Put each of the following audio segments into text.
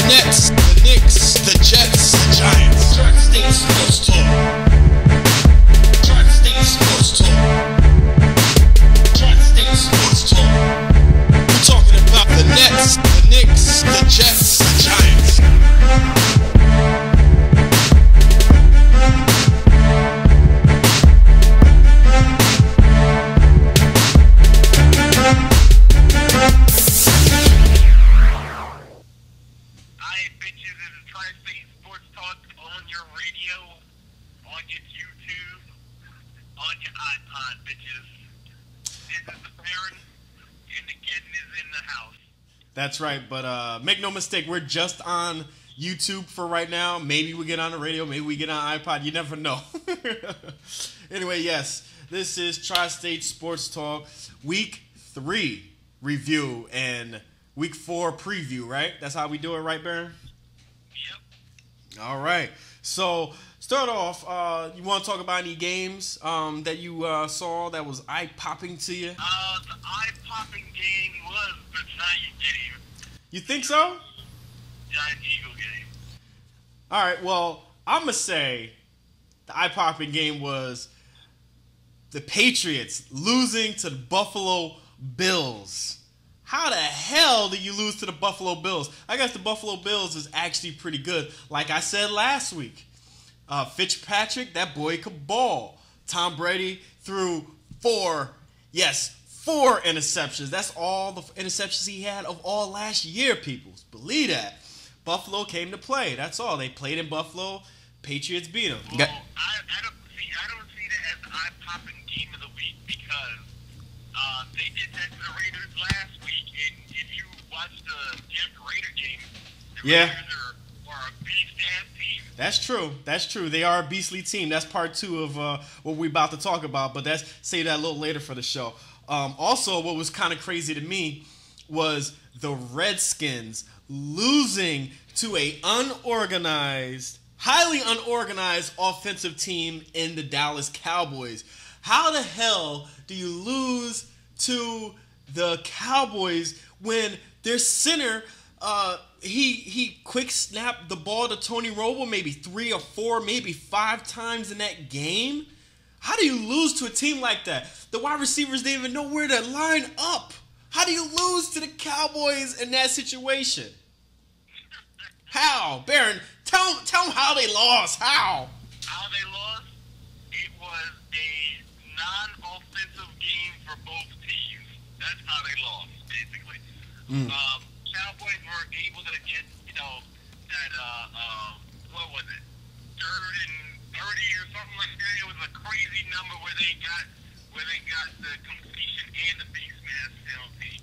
Nets, the Knicks, the Jets, the Giants. Tri-State Sports Talk. Tri-State Sports Talk. Tri-State Sports Talk. We're talking about the Nets, the Knicks, the Jets, the Giants. That's right, but make no mistake, we're just on YouTube for right now. Maybe we get on the radio, maybe we get on iPod. You never know. Anyway, yes, this is Tri-State Sports Talk, Week 3 review and Week 4 preview, right? That's how we do it, right, Baron? Yep. All right. So, start off, you want to talk about any games that you saw that was eye-popping to you? The eye-popping game was the Giant game. You think so? Giant-Eagle game. All right, well, I'm going to say the eye-popping game was the Patriots losing to the Buffalo Bills. How the hell did you lose to the Buffalo Bills? I guess the Buffalo Bills is actually pretty good. Like I said last week, Fitzpatrick, that boy could ball. Tom Brady threw 4 interceptions. That's all the interceptions he had of all last year, people. Believe that. Buffalo came to play. That's all. They played in Buffalo. Patriots beat them. Well, I don't see that as the eye-popping game of the week because they did that to the Raiders last week, and if you watch the Raider game, the Raiders are a beast-ass team. That's true. That's true. They are a beastly team. That's part 2 of what we're about to talk about, but that's save that a little later for the show. Also, what was kind of crazy to me was the Redskins losing to a highly unorganized offensive team in the Dallas Cowboys. How the hell do you lose to the Cowboys when their center, he quick snapped the ball to Tony Romo maybe 3 or 4, maybe 5 times in that game? How do you lose to a team like that? The wide receivers didn't even know where to line up. How do you lose to the Cowboys in that situation? How? Baron, tell them how they lost. How? How they lost? It was a non-offensive game for both teams. That's how they lost, basically. Cowboys were able to get, that, what was it? 3rd and 30 or something like that. It was a crazy number where they got the completion and the face mask penalty.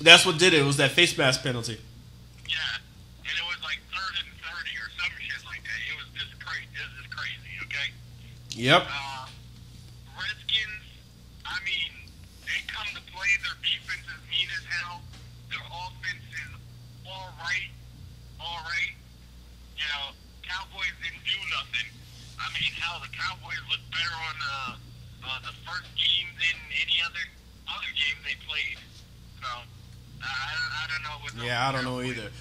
That's what did it. It was that face mask penalty. Yeah, and it was like 3rd and 30 or some shit like that. It was just crazy. It was just crazy. Okay. Yep. Redskins. I mean, they come to play. Their defense is mean as hell. Their offense is all right. All right. Cowboys didn't do nothing. I mean, hell, the Cowboys looked better on the first game than any other game they played. So, I don't know what. Yeah, I don't know either.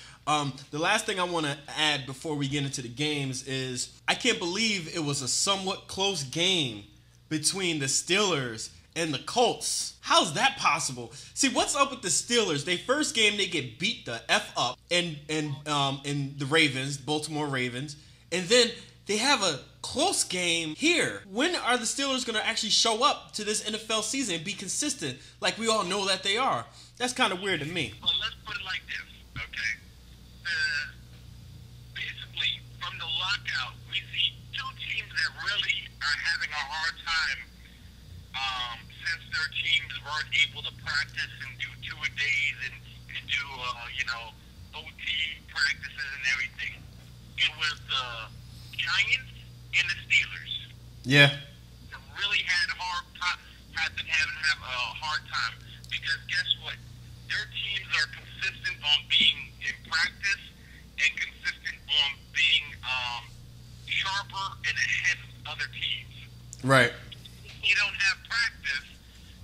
The last thing I want to add before we get into the games is I can't believe it was a somewhat close game between the Steelers and the Colts. How's that possible? See, what's up with the Steelers? They first game they get beat the F up in the Ravens, Baltimore Ravens, and then they have a close game here. When are the Steelers going to actually show up to this NFL season and be consistent like we all know that they are? That's kind of weird to me. Well, let's put it like this, okay? Basically, from the lockout, we see 2 teams that really are having a hard time since their teams weren't able to practice and do 2-a-days and do, OT practices and everything. It was the Giants and the Steelers. Yeah. Really have a hard time because guess what? Their teams are consistent on being in practice and consistent on being sharper and ahead of other teams. Right. If you don't have practice,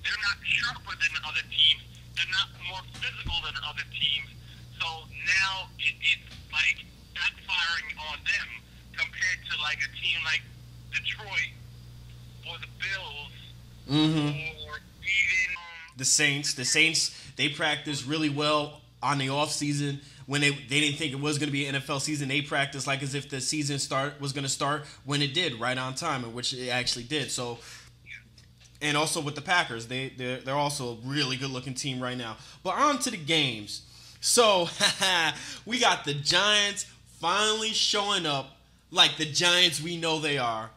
they're not sharper than other teams. They're not more physical than other teams. So now it's like backfiring on them compared to like a team like Detroit or the Bills or even The Saints. The Saints, they practiced really well on the off season when they didn't think it was going to be an NFL season. They practiced like as if the season was going to start when it did, right on time, and which it actually did. So, and also with the Packers, they're also a really good looking team right now. But on to the games. So we got the Giants finally showing up like the Giants we know they are.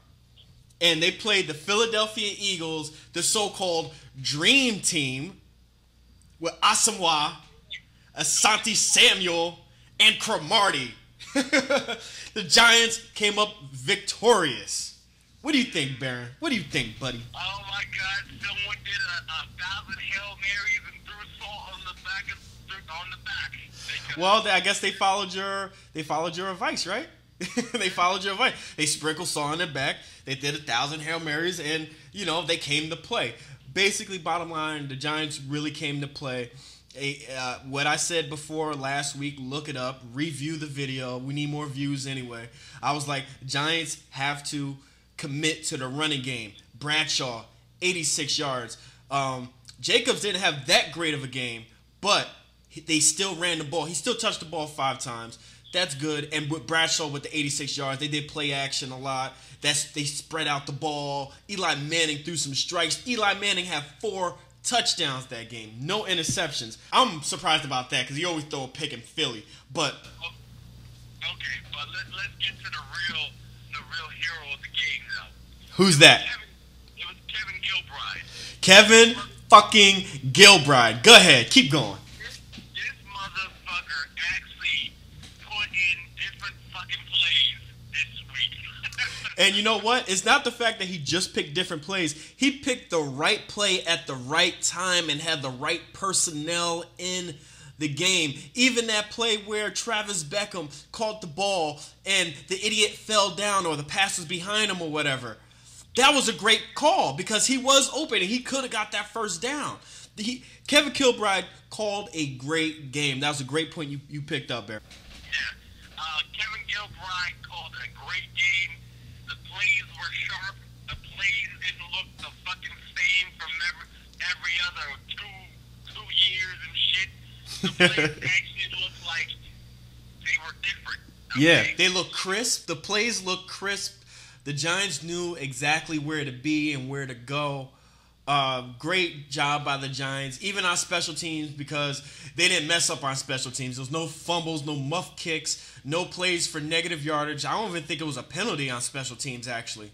And they played the Philadelphia Eagles, the so-called Dream Team, with Asamoah, Asante Samuel, and Cromartie. The Giants came up victorious. What do you think, Baron? What do you think, buddy? oh my God, someone did a 1,000 Hail Marys and threw salt on the back Well, I guess they followed your advice, right? They followed your advice. They sprinkled salt on their back. They did 1,000 Hail Marys, and they came to play. Basically, bottom line, the Giants really came to play. What I said before last week, look it up, review the video. We need more views anyway. I was like, Giants have to commit to the running game. Bradshaw, 86 yards. Jacobs didn't have that great of a game, but they still ran the ball. He still touched the ball 5 times. That's good. And with Bradshaw with the 86 yards, they did play action a lot. They spread out the ball. Eli Manning threw some strikes. Eli Manning had 4 touchdowns that game. No interceptions. I'm surprised about that because he always throw a pick in Philly. But okay, but let's get to the real hero of the game now. Who's that? It was Kevin Gilbride. Kevin fucking Gilbride. Go ahead. Keep going. This motherfucker actually put in different fucking plays this week. And you know what? It's not the fact that he just picked different plays. He picked the right play at the right time and had the right personnel in the game. Even that play where Travis Beckham caught the ball and the idiot fell down or the pass was behind him or whatever. That was a great call because he was open and he could have got that first down. Kevin Gilbride called a great game. That was a great point you picked up, Bear. Yeah. Kevin Gilbride called a great game. The plays were sharp. The plays didn't look the fucking same from every other two years and shit. The plays actually looked like they were different. Okay? Yeah, they look crisp. The plays look crisp. The Giants knew exactly where to be and where to go. Great job by the Giants, even on special teams, because they didn't mess up on special teams. There was no fumbles, no muff kicks, no plays for negative yardage. I don't even think it was a penalty on special teams, actually.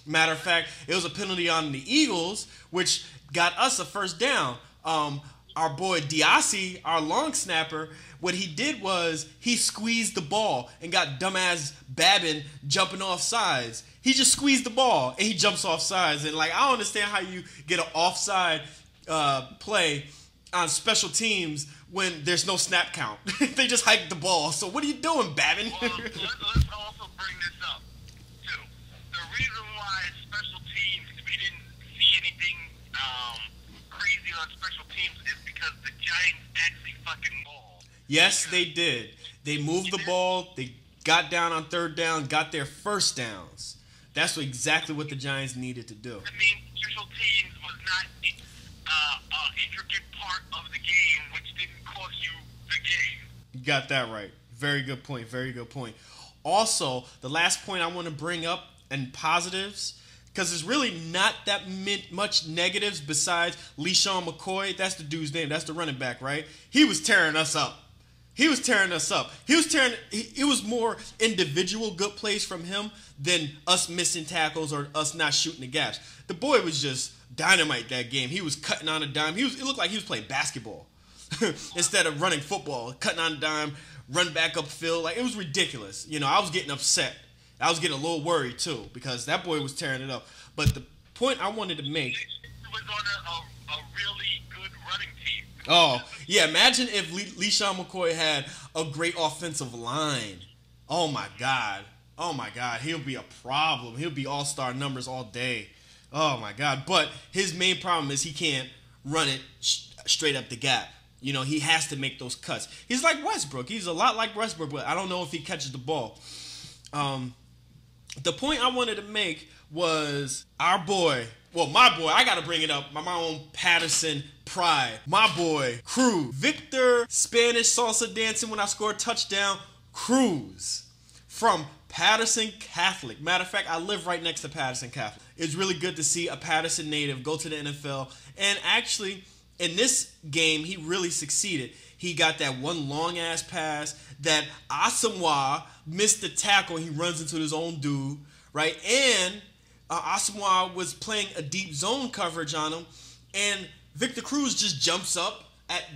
Matter of fact, it was a penalty on the Eagles, which got us a first down. Our boy Diassi, our long snapper, what he did was he squeezed the ball and got dumbass Babin jumping off sides. He just squeezed the ball and he jumps off sides. And I don't understand how you get an offside play on special teams when there's no snap count. They just hiked the ball. So what are you doing, Babin? Well, let's also bring this up, too. The reason why special teams, we didn't see anything crazy on special teams is because the Giants actually fucking ball. Yes, they did. They moved the ball. They got down on third down, got their first downs. That's exactly what the Giants needed to do. I mean, special teams was not an intricate part of the game, which didn't cost you the game. You got that right. Very good point. Very good point. Also, the last point I want to bring up and positives, because there's really not that much negatives besides LeSean McCoy. That's the dude's name. That's the running back, right? He was tearing us up. He was tearing us up. It was more individual good plays from him than us missing tackles or us not shooting the gaps. The boy was just dynamite that game. He was cutting on a dime. It looked like he was playing basketball instead of running football. Cutting on a dime, run back upfield. It was ridiculous. I was getting upset. I was getting a little worried too because that boy was tearing it up. But the point I wanted to make. He was on a really good running team. Oh, yeah. Imagine if LeSean McCoy had a great offensive line. Oh, my God. Oh, my God. He'll be a problem. He'll be all-star numbers all day. Oh, my God. But his main problem is he can't run it straight up the gap. You know, he has to make those cuts. He's like Westbrook. He's a lot like Westbrook, but I don't know if he catches the ball. The point I wanted to make was our boy, well, my boy, I got to bring it up, my own Patterson pride. My boy, Cruz. Victor Spanish salsa dancing when I scored touchdown, Cruz. From Patterson Catholic. Matter of fact, I live right next to Patterson Catholic. It's really good to see a Patterson native go to the NFL. And actually, in this game, he really succeeded. He got that one long-ass pass that Asamoah missed the tackle. He runs into his own dude, right? And Asamoah was playing a deep zone coverage on him. And Victor Cruz just jumps up,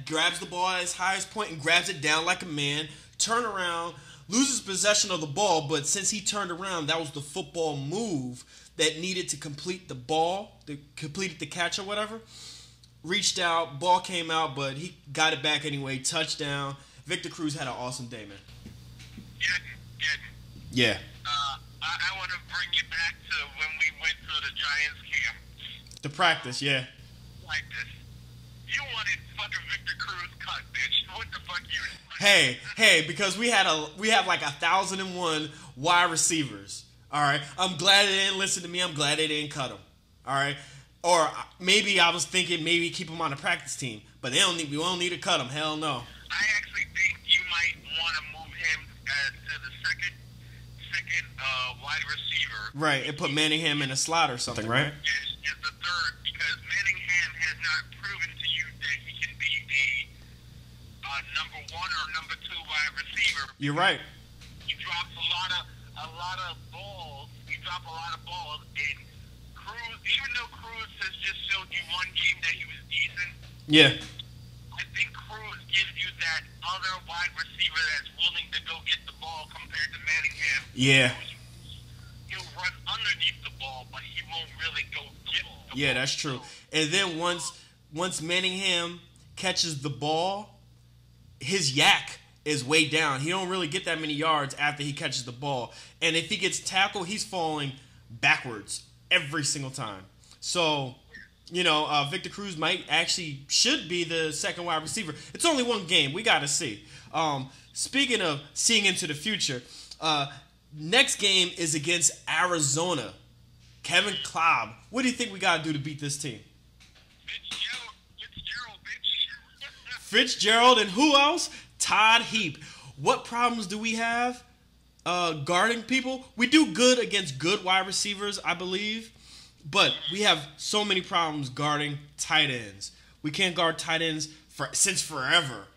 grabs the ball at his highest point and grabs it down like a man, turn around, loses possession of the ball, but since he turned around, that was the football move that needed to complete the ball, completed the catch or whatever. Reached out, ball came out, but he got it back anyway. Touchdown. Victor Cruz had an awesome day, man. Yeah. I want to bring you back to when we went to the Giants camp. The practice, yeah. Practice. You wanted fucking Victor Cruz cut, bitch. What the fuck you? Hey, because we have like 1,001 wide receivers. All right. I'm glad they didn't listen to me. I'm glad they didn't cut him. All right. Or maybe I was thinking maybe keep him on the practice team, but we don't need to cut him. Hell no. I actually think you might want to move him to the second wide receiver. Right, and put Manningham in a slot or something, right? Is the third, because Manningham has not proven to you that he can be a number one or number two wide receiver. You're right. He drops a lot of balls. He dropped a lot of balls, and Cruz, even though Cruz has just showed you one game that he was decent. Yeah. I think Cruz gives you that other wide receiver that's willing to go get the ball compared to Manningham. Yeah. He'll run underneath the ball, but he won't really go get the ball. Yeah, that's true. And then once Manningham catches the ball, his yak is way down. He don't really get that many yards after he catches the ball. And if he gets tackled, he's falling backwards every single time. So, you know, Victor Cruz should be the second wide receiver. It's only one game. We got to see. Speaking of seeing into the future, next game is against Arizona. Kevin Klopp. What do you think we got to do to beat this team? Fitzgerald, bitch. Fitzgerald and who else? Todd Heap. What problems do we have guarding people? We do good against good wide receivers, I believe. But we have so many problems guarding tight ends. We can't guard tight ends since forever.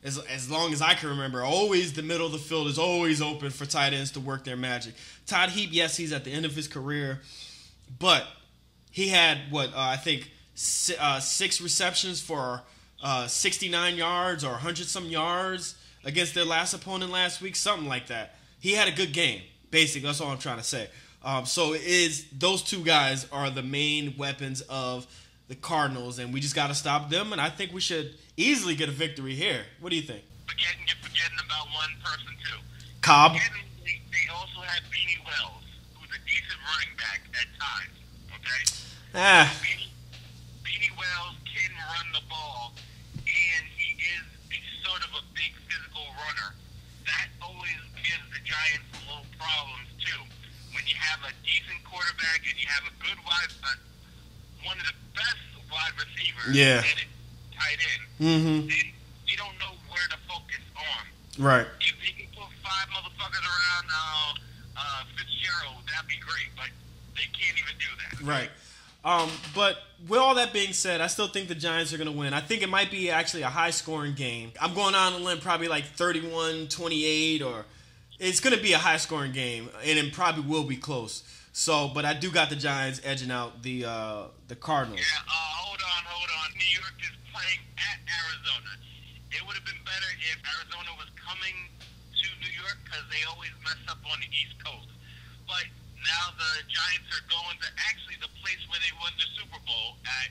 As long as I can remember, always the middle of the field is always open for tight ends to work their magic. Todd Heap, yes, he's at the end of his career. But he had, I think 6 receptions for 69 yards or 100-some yards against their last opponent last week, something like that. He had a good game, basically. That's all I'm trying to say. So those two guys are the main weapons of the Cardinals, and we just got to stop them, and I think we should easily get a victory here. What do you think? You're forgetting about one person, too. Cobb? They also had Beanie Wells, who's a decent running back at times, okay? Beanie Wells can run the ball, and he is sort of a big physical runner. That always gives the Giants a little problems, too. When you have a decent quarterback and you have a good one of the best wide receivers, yeah, and tight end, then you don't know where to focus on. Right. If they can put 5 motherfuckers around Fitzgerald, that'd be great, but they can't even do that. Right. But with all that being said, I still think the Giants are going to win. I think it might be actually a high-scoring game. I'm going on a limb, probably like 31-28, or it's going to be a high-scoring game, and it probably will be close. So, but I do got the Giants edging out the Cardinals. Yeah, hold on. New York is playing at Arizona. It would have been better if Arizona was coming to New York because they always mess up on the East Coast. But now the Giants are going to actually the place where they won the Super Bowl at.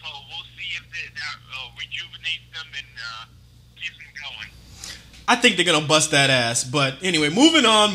So we'll see if that rejuvenates them and keeps them going. I think they're going to bust that ass. But anyway, moving on.